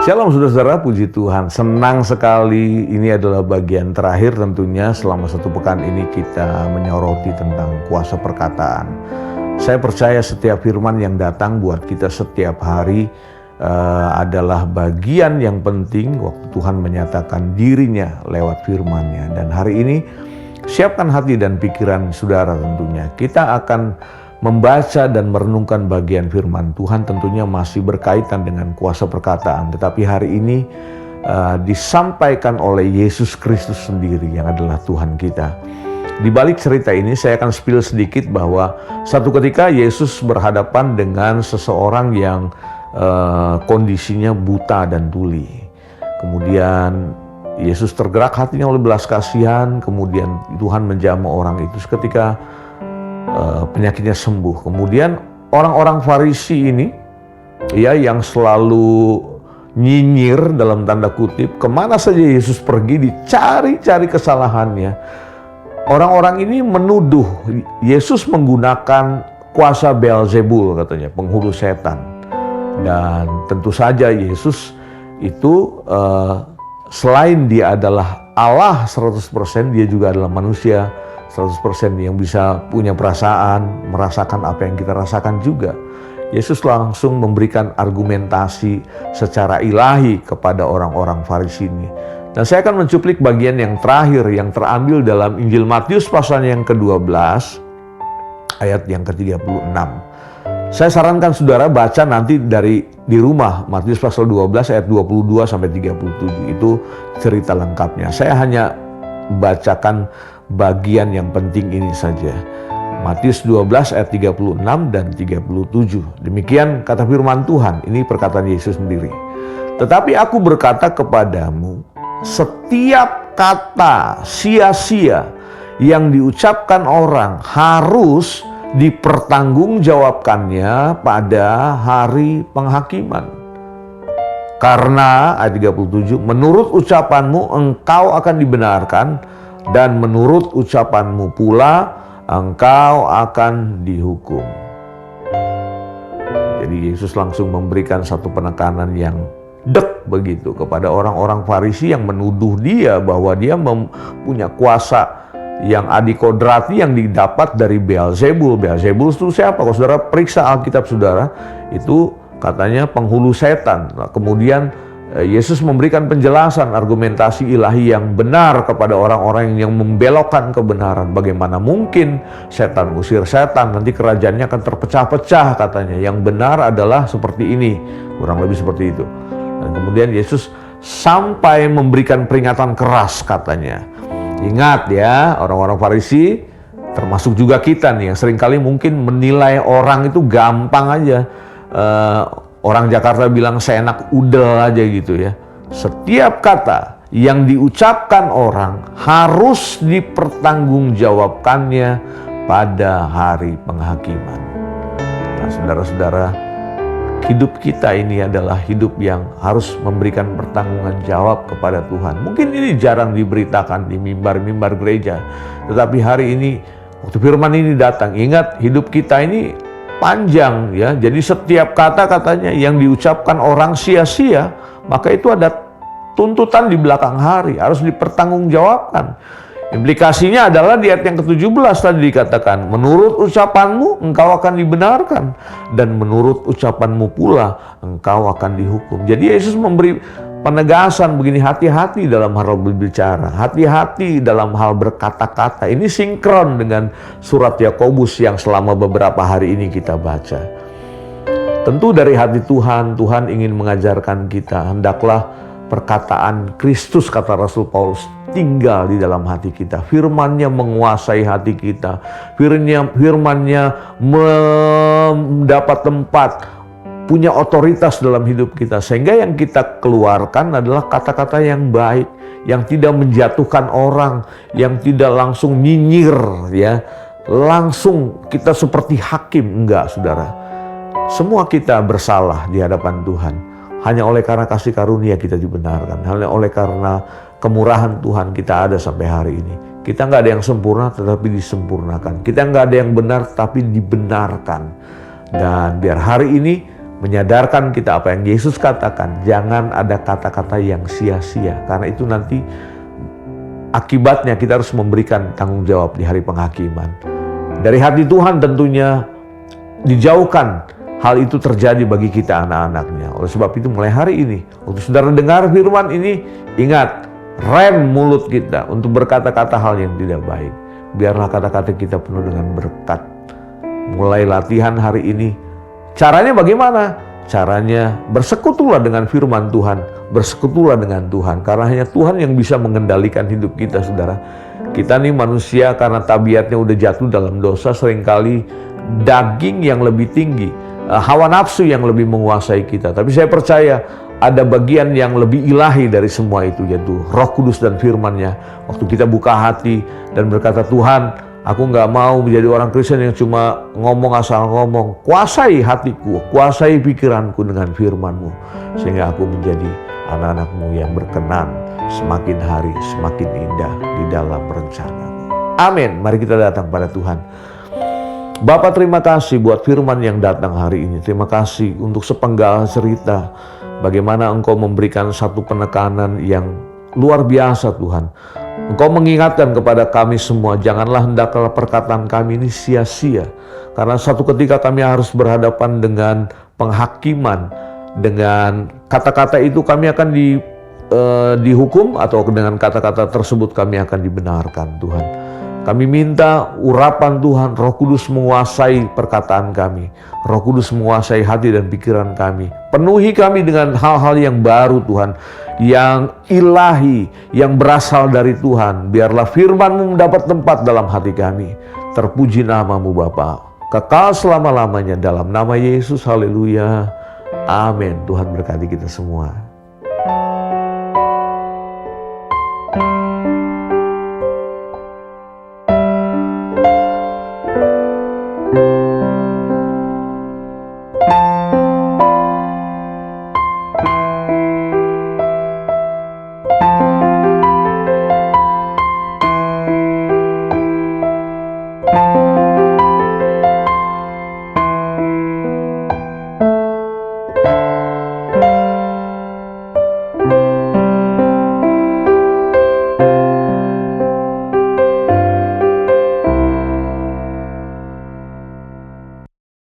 Shalom saudara-saudara, puji Tuhan. Senang sekali ini adalah bagian terakhir tentunya selama satu pekan ini kita menyoroti tentang kuasa perkataan. Saya percaya setiap firman yang datang buat kita setiap hari adalah bagian yang penting waktu Tuhan menyatakan dirinya lewat firman-Nya. Dan hari ini siapkan hati dan pikiran saudara tentunya. Kita akan membaca dan merenungkan bagian firman Tuhan tentunya masih berkaitan dengan kuasa perkataan. Tetapi hari ini disampaikan oleh Yesus Kristus sendiri yang adalah Tuhan kita. Di balik cerita ini saya akan spill sedikit bahwa satu ketika Yesus berhadapan dengan seseorang yang kondisinya buta dan tuli. Kemudian Yesus tergerak hatinya oleh belas kasihan, kemudian Tuhan menjamah orang itu seketika penyakitnya sembuh. Kemudian orang-orang Farisi ini ya yang selalu nyinyir dalam tanda kutip, kemana saja Yesus pergi dicari-cari kesalahannya. Orang-orang ini menuduh Yesus menggunakan kuasa Beelzebul, katanya, penghulu setan. Dan tentu saja Yesus itu selain dia adalah Allah 100%, dia juga adalah manusia 100% yang bisa punya perasaan, merasakan apa yang kita rasakan juga. Yesus langsung memberikan argumentasi secara ilahi kepada orang-orang Farisi ini. Dan saya akan mencuplik bagian yang terakhir yang terambil dalam Injil Matius pasal yang ke-12 ayat yang ke-36. Saya sarankan saudara baca nanti di rumah Matius pasal 12 ayat 22 sampai 37. Itu cerita lengkapnya. Saya hanya bacakan bagian yang penting ini saja. Matius 12 ayat 36 dan 37. Demikian kata firman Tuhan. Ini perkataan Yesus sendiri. Tetapi aku berkata kepadamu, setiap kata sia-sia yang diucapkan orang harus dipertanggungjawabkannya pada hari penghakiman. Karena ayat 37, menurut ucapanmu engkau akan dibenarkan, dan menurut ucapanmu pula engkau akan dihukum. Jadi Yesus langsung memberikan satu penekanan yang begitu kepada orang-orang Farisi yang menuduh dia bahwa dia punya kuasa yang adikodrati yang didapat dari Beelzebul. Beelzebul itu siapa? Kalau saudara periksa Alkitab saudara, itu katanya penghulu setan. Nah, kemudian Yesus memberikan penjelasan argumentasi ilahi yang benar kepada orang-orang yang membelokkan kebenaran. Bagaimana mungkin setan usir setan, nanti kerajaannya akan terpecah-pecah katanya. Yang benar adalah seperti ini, kurang lebih seperti itu. Dan kemudian Yesus sampai memberikan peringatan keras katanya. Ingat ya, orang-orang Farisi, termasuk juga kita nih, yang seringkali mungkin menilai orang itu gampang aja. Orang Jakarta bilang seenak udel aja gitu ya. Setiap kata yang diucapkan orang harus dipertanggungjawabkannya pada hari penghakiman. Nah, saudara-saudara, hidup kita ini adalah hidup yang harus memberikan pertanggungan jawab kepada Tuhan. Mungkin ini jarang diberitakan di mimbar-mimbar gereja, tetapi hari ini waktu firman ini datang, ingat hidup kita ini panjang ya. Jadi setiap kata-katanya yang diucapkan orang sia-sia, maka itu ada tuntutan di belakang hari, harus dipertanggungjawabkan. Implikasinya adalah di ayat yang ke-17 tadi dikatakan, menurut ucapanmu engkau akan dibenarkan, dan menurut ucapanmu pula engkau akan dihukum. Jadi Yesus memberi penegasan begini, hati-hati dalam hal berbicara, hati-hati dalam hal berkata-kata. Ini sinkron dengan surat Yakobus yang selama beberapa hari ini kita baca. Tentu dari hati Tuhan, Tuhan ingin mengajarkan kita, hendaklah perkataan Kristus, kata Rasul Paulus, tinggal di dalam hati kita. Firman-Nya menguasai hati kita. Firman-Nya mendapat tempat, punya otoritas dalam hidup kita. Sehingga yang kita keluarkan adalah kata-kata yang baik, yang tidak menjatuhkan orang, yang tidak langsung nyinyir, ya. Langsung kita seperti hakim. Enggak, saudara. Semua kita bersalah di hadapan Tuhan. Hanya oleh karena kasih karunia kita dibenarkan. Hanya oleh karena kemurahan Tuhan kita ada sampai hari ini. Kita nggak ada yang sempurna tetapi disempurnakan. Kita nggak ada yang benar tapi dibenarkan. Dan biar hari ini menyadarkan kita apa yang Yesus katakan. Jangan ada kata-kata yang sia-sia, karena itu nanti akibatnya kita harus memberikan tanggung jawab di hari penghakiman. Dari hati Tuhan tentunya dijauhkan hal itu terjadi bagi kita anak-anaknya. Oleh sebab itu mulai hari ini, waktu saudara dengar firman ini, ingat, rem mulut kita untuk berkata-kata hal yang tidak baik. Biarlah kata-kata kita penuh dengan berkat. Mulai latihan hari ini. Caranya bagaimana? Caranya bersekutulah dengan firman Tuhan, bersekutulah dengan Tuhan. Karena hanya Tuhan yang bisa mengendalikan hidup kita, saudara. Kita nih manusia karena tabiatnya udah jatuh dalam dosa, seringkali daging yang lebih tinggi, hawa nafsu yang lebih menguasai kita. Tapi saya percaya ada bagian yang lebih ilahi dari semua itu, yaitu Roh Kudus dan firman-Nya. Waktu kita buka hati dan berkata, Tuhan, aku nggak mau menjadi orang Kristen yang cuma ngomong asal ngomong. Kuasai hatiku, kuasai pikiranku dengan firman-Mu, sehingga aku menjadi anak-anak-Mu yang berkenan semakin hari semakin indah di dalam rencana-Mu. Amin. Mari kita datang pada Tuhan. Bapa, terima kasih buat firman yang datang hari ini. Terima kasih untuk sepenggal cerita bagaimana Engkau memberikan satu penekanan yang luar biasa, Tuhan. Engkau mengingatkan kepada kami semua, janganlah hendaklah perkataan kami ini sia-sia. Karena satu ketika kami harus berhadapan dengan penghakiman. Dengan kata-kata itu kami akan dihukum, atau dengan kata-kata tersebut kami akan dibenarkan, Tuhan. Kami minta urapan Tuhan, Roh Kudus menguasai perkataan kami. Roh Kudus menguasai hati dan pikiran kami. Penuhi kami dengan hal-hal yang baru, Tuhan. Yang ilahi, yang berasal dari Tuhan. Biarlah firman-Mu mendapat tempat dalam hati kami. Terpuji nama-Mu Bapa, kekal selama-lamanya, dalam nama Yesus. Haleluya. Amin. Tuhan berkati kita semua.